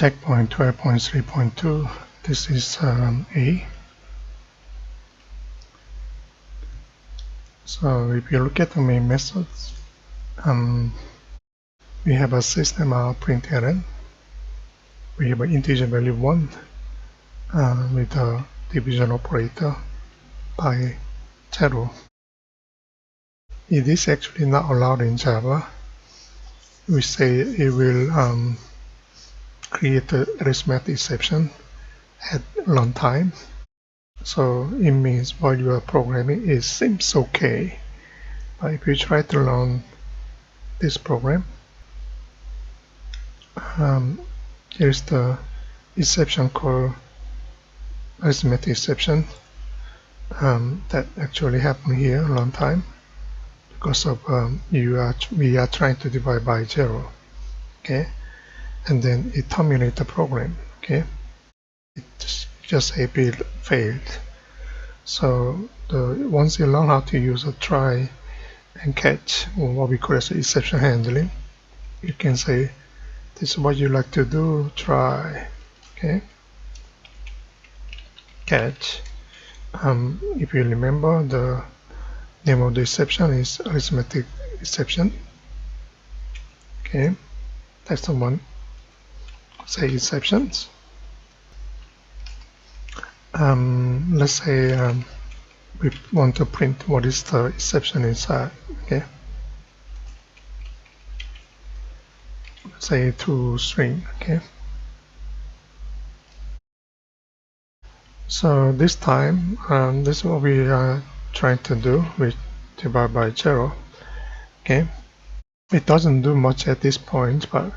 checkpoint 12.3.2. This is A. So if you look at the main methods, we have a system out println. We have an integer value 1 with a division operator by 0. It is actually not allowed in Java. We say it will create the arithmetic exception at runtime. So it means while you are programming, it seems okay. But if you try to run this program, here's the exception called arithmetic exception that actually happened here runtime because of we are trying to divide by 0. Okay, and then it terminates the program. Okay, it just failed. So once you learn how to use a try and catch, or what we call as exception handling, you can say this is what you like to do, try, okay, catch. If you remember, the name of the exception is arithmetic exception. Okay, that's the one. Say exceptions. Let's say we want to print what is the exception inside. Okay, say to string. Okay, so this time this is what we are trying to do with divide by 0. Okay, it doesn't do much at this point, but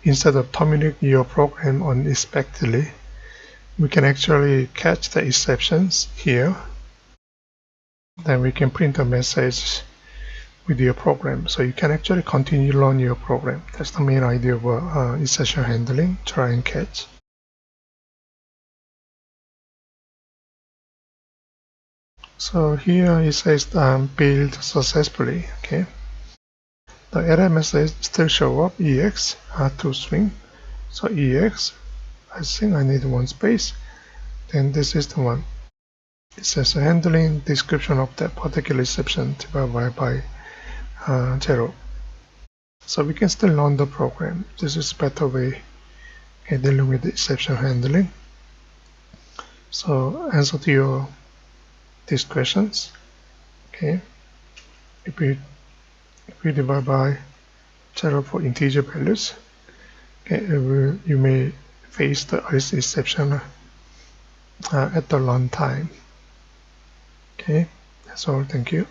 instead of terminating your program unexpectedly, we can actually catch the exceptions here. Then we can print a message with your program, so you can actually continue run your program. That's the main idea of exception handling, try and catch. So here it says build successfully. Okay, the error message still show up EX to string. So EX, I think I need one space. Then this is the one. It says handling description of that particular exception divided by 0. So we can still run the program. This is a better way of dealing with the exception handling. So answer to these questions. Okay, if we divide by 0 for integer values, okay, you may face the exception at the runtime. Okay, that's all. Thank you.